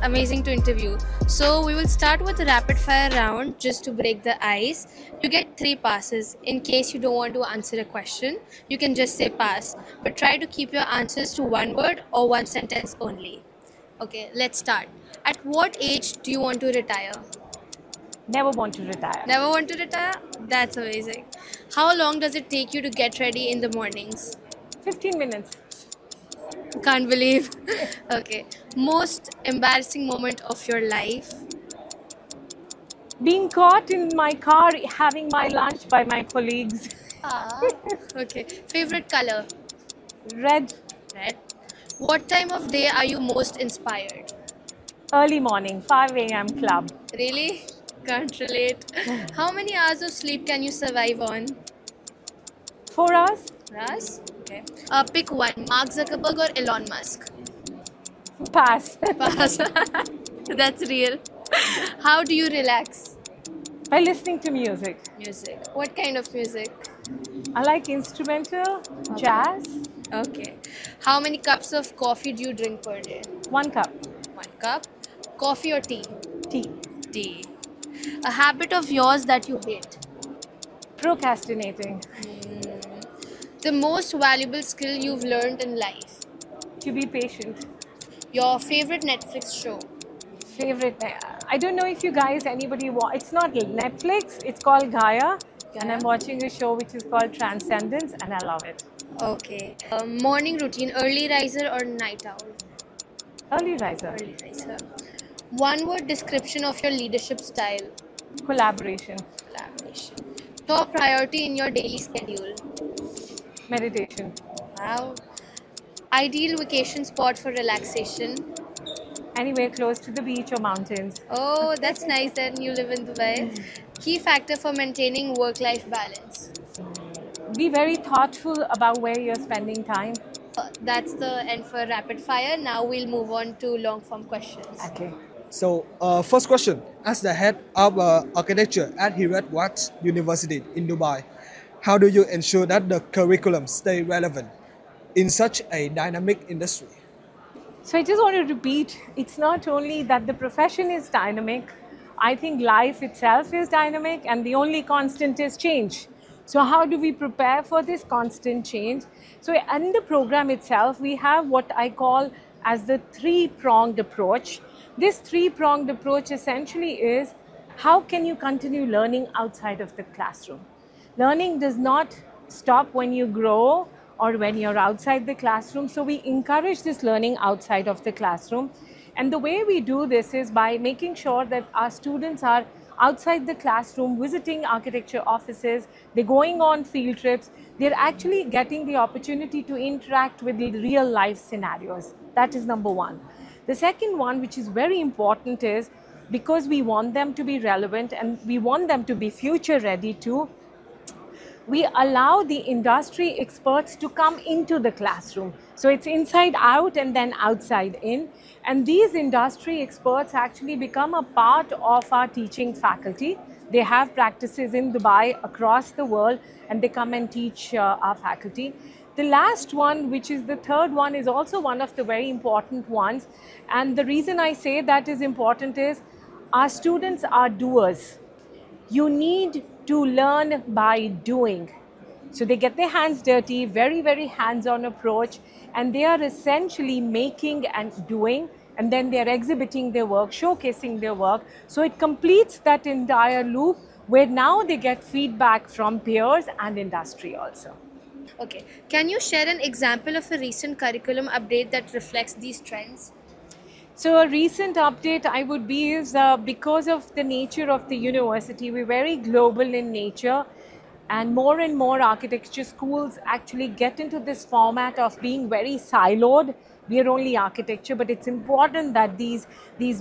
amazing to interview. So we will start with a rapid fire round just to break the ice. You get 3 passes. In case you don't want to answer a question, you can just say pass. But try to keep your answers to one word or one sentence only. Okay, let's start. At what age do you want to retire? Never want to retire. Never want to retire? That's amazing. How long does it take you to get ready in the mornings? 15 minutes. Can't believe. Okay. Most embarrassing moment of your life? Being caught in my car having my lunch by my colleagues. Okay. Favorite color? Red. Red. What time of day are you most inspired? Early morning, 5 a.m. club. Really? Can't relate. How many hours of sleep can you survive on? 4 hours. Ras? Okay. Pick one. Mark Zuckerberg or Elon Musk? Pass. Pass. That's real. How do you relax? By listening to music. Music. What kind of music? I like instrumental, jazz. Okay. How many cups of coffee do you drink per day? 1 cup. 1 cup. Coffee or tea? Tea. Tea. A habit of yours that you hate? Procrastinating. The most valuable skill you've learned in life? To be patient. Your favorite Netflix show? Favorite. I don't know if you guys, anybody, it's not Netflix, it's called Gaia. And I'm watching a show which is called Transcendence and I love it. Okay. Morning routine, early riser or night owl? Early riser. Early riser. One word description of your leadership style? Collaboration. Collaboration. Top priority in your daily schedule? Meditation. Wow. Ideal vacation spot for relaxation? Anywhere close to the beach or mountains. Oh, that's nice that you live in Dubai. Key factor for maintaining work-life balance? Be very thoughtful about where you're spending time. That's the end for rapid fire. Now we'll move on to long-form questions. Okay. So, first question. As the head of architecture at Hewlett Packard University in Dubai, how do you ensure that the curriculum stay relevant in such a dynamic industry? So I just want to repeat, it's not only that the profession is dynamic, I think life itself is dynamic and the only constant is change. So how do we prepare for this constant change? So in the program itself, we have what I call as the 3-pronged approach. This 3-pronged approach essentially is how can you continue learning outside of the classroom? Learning does not stop when you grow or when you're outside the classroom. So we encourage this learning outside of the classroom. And the way we do this is by making sure that our students are outside the classroom, visiting architecture offices, they're going on field trips, they're actually getting the opportunity to interact with the real life scenarios. That is number one. The second one, which is very important, is because we want them to be relevant and we want them to be future ready too, we allow the industry experts to come into the classroom. So it's inside out and then outside in. And these industry experts actually become a part of our teaching faculty. They have practices in Dubai across the world and they come and teach our faculty. The last one, which is the third one, is also one of the very important ones. And the reason I say that is important is our students are doers. You need to learn by doing. So they get their hands dirty, very, very hands-on approach, and they are essentially making and doing, and then they're exhibiting their work, showcasing their work. So it completes that entire loop where now they get feedback from peers and industry also. Okay. Can you share an example of a recent curriculum update that reflects these trends? So a recent update I would be is because of the nature of the university, we're very global in nature and more architecture schools actually get into this format of being very siloed. We are only architecture, but it's important that these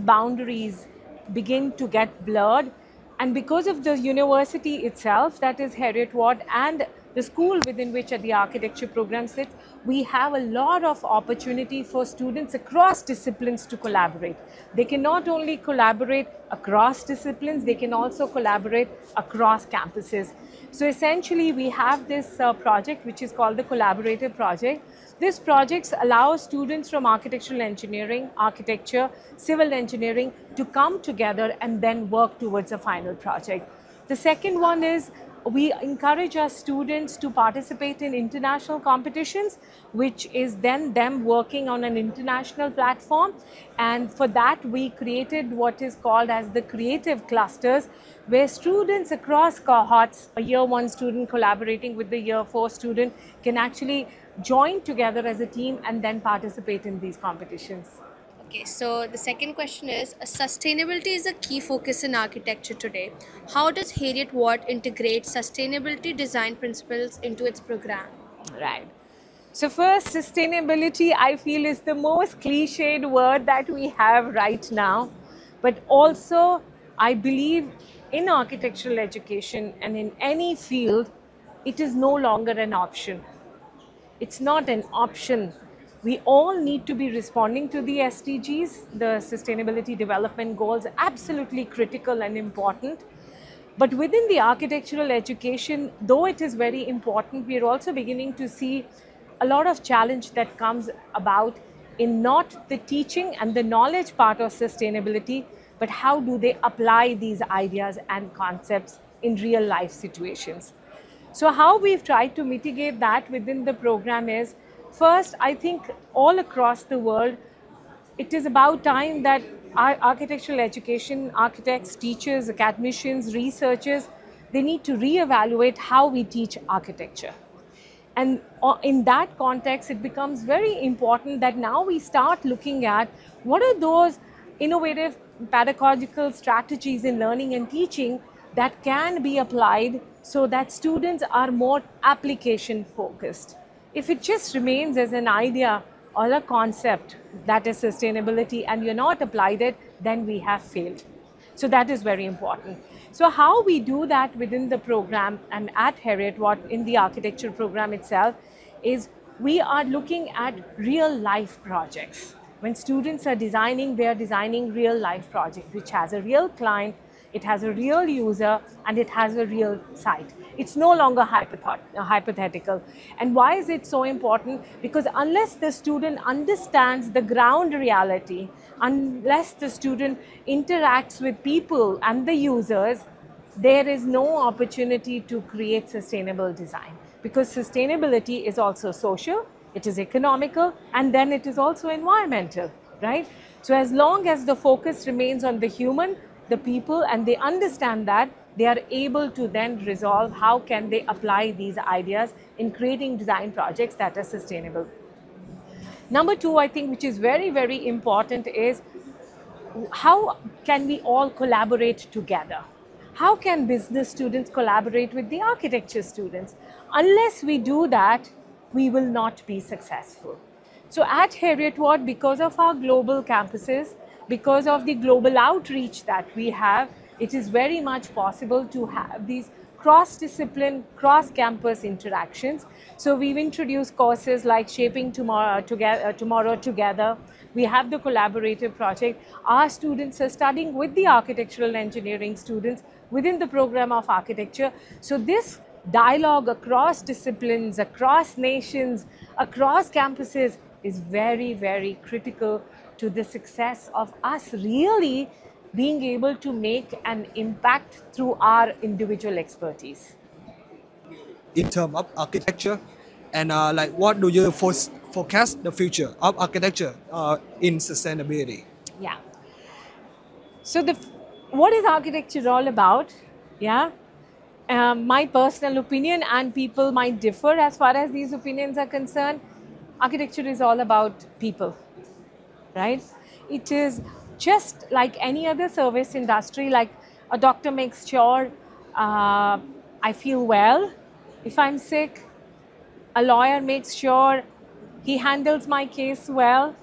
boundaries begin to get blurred. And because of the university itself, that is Heriot Ward, and the school within which the architecture program sits, we have a lot of opportunity for students across disciplines to collaborate. They can not only collaborate across disciplines, they can also collaborate across campuses. So essentially, we have this project which is called the Collaborative Project. This project allows students from architectural engineering, architecture, civil engineering to come together and then work towards a final project. The second one is we encourage our students to participate in international competitions, which is then them working on an international platform. And for that, we created what is called as the creative clusters, where students across cohorts, a year 1 student collaborating with the year 4 student, can actually join together as a team and then participate in these competitions. Okay, so the second question is sustainability is a key focus in architecture today. How does Heriot-Watt integrate sustainability design principles into its program? Right. So first, sustainability, I feel, is the most cliched word that we have right now. But also, I believe in architectural education and in any field, it is no longer an option. It's not an option. We all need to be responding to the SDGs, the Sustainability Development Goals, absolutely critical and important. But within the architectural education, though it is very important, we are also beginning to see a lot of challenge that comes about in not the teaching and the knowledge part of sustainability, but how do they apply these ideas and concepts in real life situations. So how we've tried to mitigate that within the program is, first, I think all across the world, it is about time that our architectural education, architects, teachers, academicians, researchers, they need to reevaluate how we teach architecture. And in that context, it becomes very important that now we start looking at what are those innovative pedagogical strategies in learning and teaching that can be applied so that students are more application focused. If it just remains as an idea or a concept that is sustainability and you're not applied it, then we have failed. So that is very important. So how we do that within the program and at Heriot-Watt in the architecture program itself is we are looking at real life projects. When students are designing, they are designing real life project, which has a real client, it has a real user, and it has a real site. It's no longer hypothetical. And why is it so important? Because unless the student understands the ground reality, unless the student interacts with people and the users, there is no opportunity to create sustainable design. Because sustainability is also social, it is economical, and then it is also environmental, right? So as long as the focus remains on the human, the people, and they understand that, they are able to then resolve how can they apply these ideas in creating design projects that are sustainable. Number two, I think, which is very, very important is how can we all collaborate together? How can business students collaborate with the architecture students? Unless we do that, we will not be successful. So at Heriot-Watt, because of our global campuses, because of the global outreach that we have, it is very much possible to have these cross-discipline, cross-campus interactions. So we've introduced courses like Shaping Tomorrow Together. We have the collaborative project. Our students are studying with the architectural engineering students within the program of architecture. So this dialogue across disciplines, across nations, across campuses is very, very critical to the success of us really being able to make an impact through our individual expertise. In terms of architecture, and like what do you forecast the future of architecture in sustainability? Yeah. So what is architecture all about? Yeah. My personal opinion, and people might differ as far as these opinions are concerned, architecture is all about people, right? It is just like any other service industry, like a doctor makes sure I feel well if I'm sick. A lawyer makes sure he handles my case well.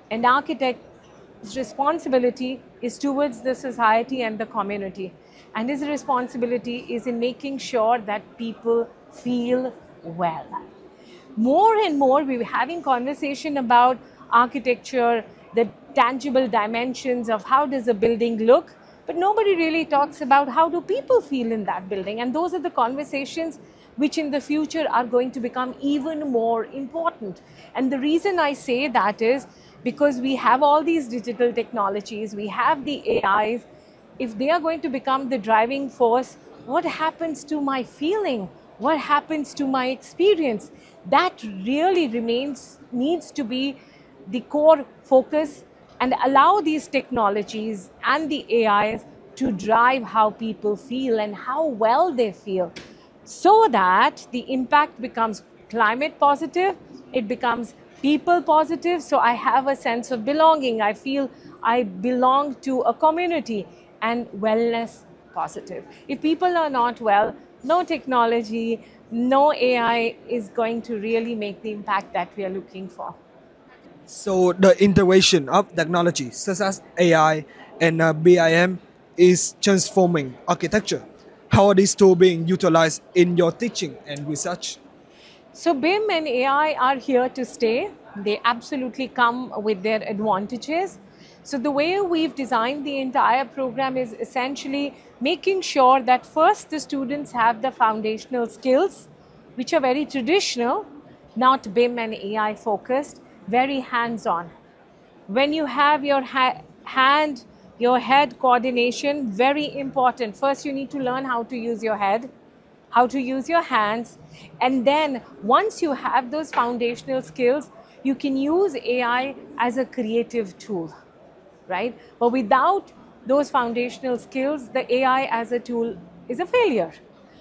An architect's responsibility is towards the society and the community. And his responsibility is in making sure that people feel well. More and more, we were having conversation about architecture, the tangible dimensions of how does a building look. But nobody really talks about how do people feel in that building. And those are the conversations which in the future are going to become even more important. And the reason I say that is because we have all these digital technologies, we have the AIs. If they are going to become the driving force, what happens to my feeling? What happens to my experience? That really needs to be the core focus, and allow these technologies and the AIs to drive how people feel and how well they feel, so that the impact becomes climate positive, it becomes people positive. So I have a sense of belonging. I feel I belong to a community, and wellness positive. If people are not well, no technology, no AI is going to really make the impact that we are looking for. So the integration of technology such as AI and BIM is transforming architecture. How are these tools being utilized in your teaching and research? So BIM and AI are here to stay. They absolutely come with their advantages. So the way we've designed the entire program is essentially making sure that first the students have the foundational skills, which are very traditional, not BIM and AI focused, very hands-on. When you have your your head coordination, very important. First, you need to learn how to use your head, how to use your hands. And then once you have those foundational skills, you can use AI as a creative tool, right? But without those foundational skills, the AI as a tool is a failure.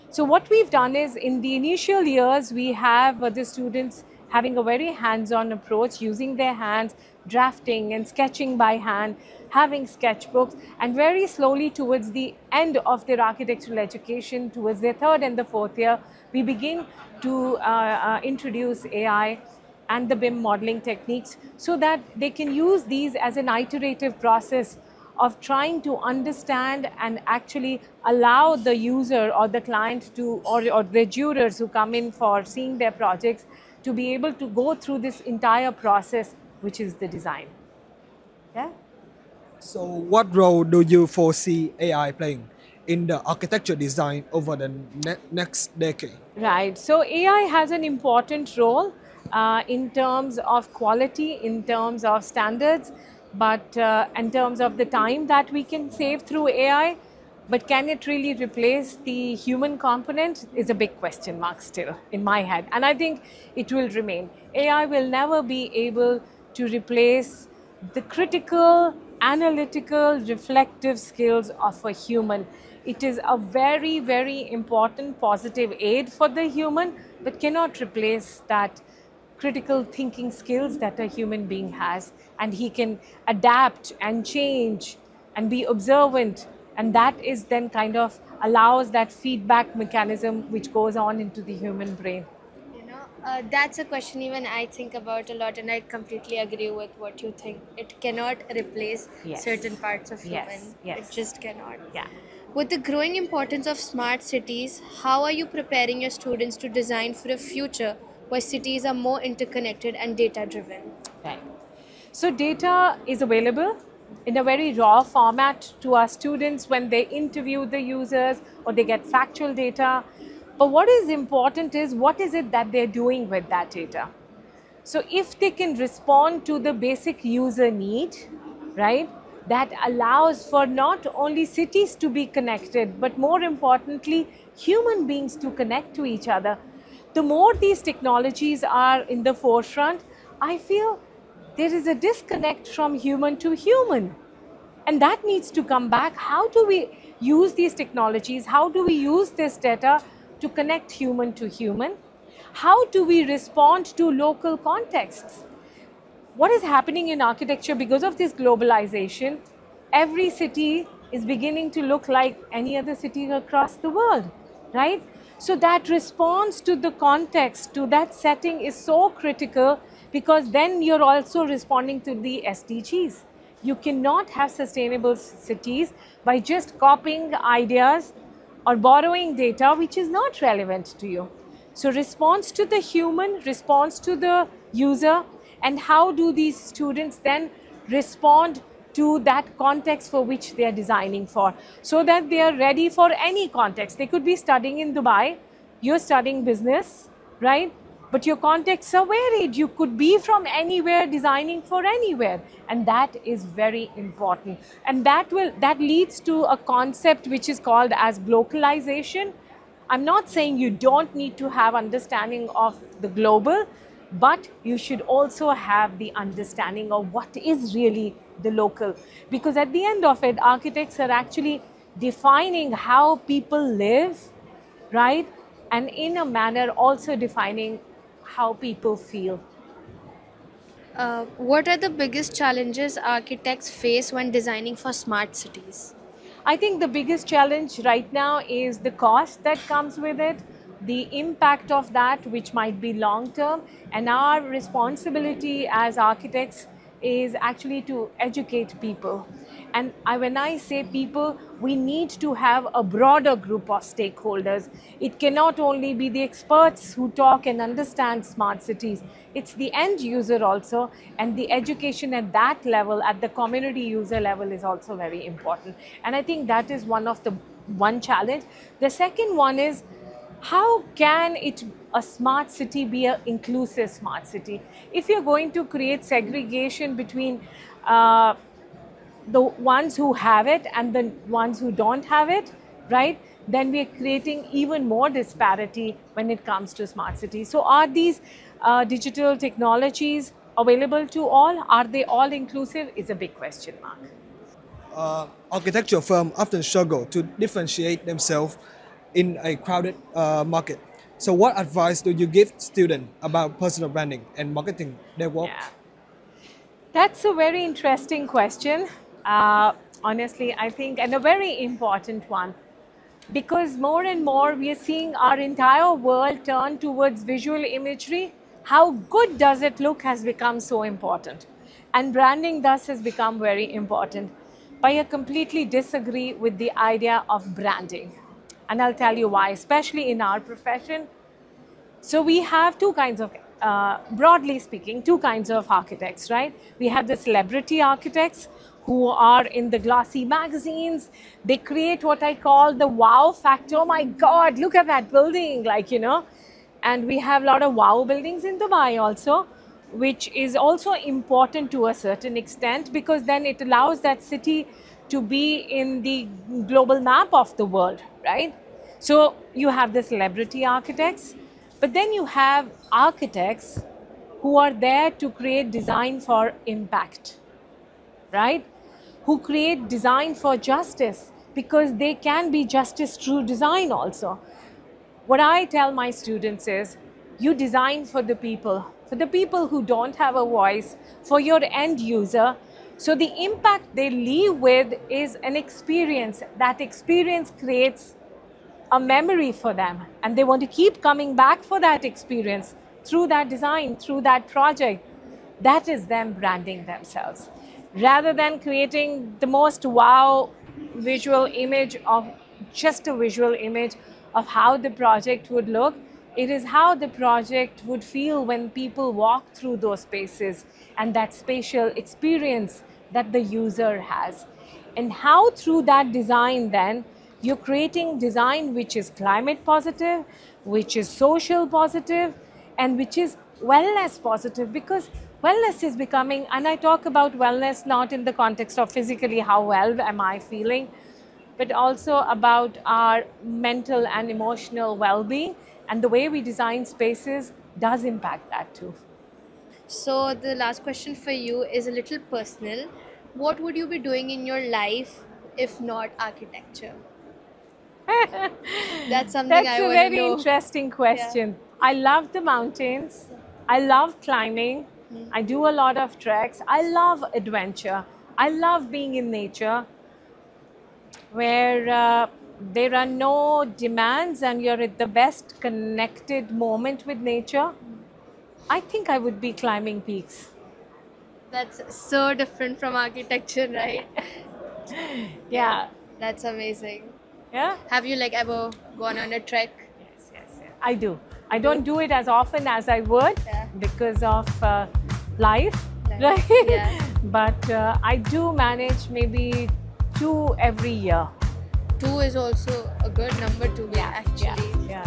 So what we've done is in the initial years, we have the students having a very hands-on approach, using their hands, drafting and sketching by hand, having sketchbooks, and very slowly towards the end of their architectural education, towards their third and the fourth year, we begin to introduce AI and the BIM modeling techniques so that they can use these as an iterative process of trying to understand and actually allow the user or the client to, or the jurors who come in for seeing their projects, to be able to go through this entire process, which is the design. Yeah. So what role do you foresee AI playing in the architecture design over the next decade? Right. So AI has an important role in terms of quality, in terms of standards, but in terms of the time that we can save through AI. But can it really replace the human component is a big question mark still in my head. And I think it will remain. AI will never be able to replace the critical, analytical, reflective skills of a human. It is a very, very important positive aid for the human, but cannot replace that critical thinking skills that a human being has. And he can adapt and change and be observant. And that is then kind of allows that feedback mechanism which goes on into the human brain. That's a question even I think about a lot, and I completely agree with what you think. It cannot replace certain parts of human. It just cannot. Yeah. With the growing importance of smart cities, how are you preparing your students to design for a future where cities are more interconnected and data driven? Right. So data is available in a very raw format to our students when they interview the users or they get factual data. But what is important is what is it that they're doing with that data? So if they can respond to the basic user need, right, that allows for not only cities to be connected, but more importantly, human beings to connect to each other. The more these technologies are in the forefront, I feel there is a disconnect from human to human. And that needs to come back. How do we use these technologies? How do we use this data to connect human to human? How do we respond to local contexts? What is happening in architecture because of this globalization? Every city is beginning to look like any other city across the world, right? So that response to the context, to that setting is so critical, because then you're also responding to the SDGs. You cannot have sustainable cities by just copying ideas or borrowing data which is not relevant to you. So response to the human, response to the user, and how do these students then respond to that context for which they are designing for, so that they are ready for any context. They could be studying in Dubai, you're studying business, right? But your contexts are varied. You could be from anywhere, designing for anywhere. And that is very important. And that leads to a concept which is called as globalization. I'm not saying you don't need to have understanding of the global, but you should also have the understanding of what is really the local. Because at the end of it, architects are actually defining how people live, right? And in a manner also defining how people feel. What are the biggest challenges architects face when designing for smart cities? I think the biggest challenge right now is the cost that comes with it, the impact of that, which might be long term, and our responsibility as architects is actually to educate people. And when I say people, we need to have a broader group of stakeholders. It cannot only be the experts who talk and understand smart cities. It's the end user also, and the education at that level, at the community user level, is also very important. And I think that is one challenge. The second one is, how can a smart city be an inclusive smart city? If you're going to create segregation between the ones who have it and the ones who don't have it, right, then we're creating even more disparity when it comes to smart cities. So are these digital technologies available to all? Are they all inclusive? Is a big question mark. Architecture firms often struggle to differentiate themselves in a crowded market. So what advice do you give students about personal branding and marketing their work? Yeah. That's a very interesting question. Honestly, I think, and a very important one, because more and more we are seeing our entire world turn towards visual imagery. How good does it look has become so important, and branding thus has become very important. But I completely disagree with the idea of branding, and I'll tell you why, especially in our profession. So we have two kinds of, broadly speaking, two kinds of architects, right? We have the celebrity architects who are in the glossy magazines. They create what I call the wow factor. Oh my God, look at that building, like, And we have a lot of wow buildings in Dubai also, which is also important to a certain extent, because then it allows that city to be in the global map of the world, right? So you have the celebrity architects, but then you have architects who are there to create design for impact, right? Who create design for justice, because they can be justice through design also. What I tell my students is, you design for the people who don't have a voice, for your end user. So the impact they leave with is an experience. That experience creates a memory for them, and they want to keep coming back for that experience through that design, through that project. That is them branding themselves. Rather than creating the most wow visual image of just a visual image of how the project would look, it is how the project would feel when people walk through those spaces, and that spatial experience that the user has. And how through that design then, you're creating design which is climate positive, which is social positive, and which is wellness positive, because wellness is becoming, and I talk about wellness not in the context of physically how well am I feeling, but also about our mental and emotional well-being, and the way we design spaces does impact that too. So the last question for you is a little personal. What would you be doing in your life if not architecture? That's something I want to know. That's a very interesting question. Yeah. I love the mountains. I love climbing. I do a lot of treks. I love adventure. I love being in nature where there are no demands and you're at the best connected moment with nature. I think I would be climbing peaks. That's so different from architecture, right? Yeah. That's amazing. Yeah. Have you ever gone on a trek? Yes. I do. I don't do it as often as I would because of life. Right? Yeah. but I do manage maybe 2 every year. 2 is also a good number to be actually. Yeah.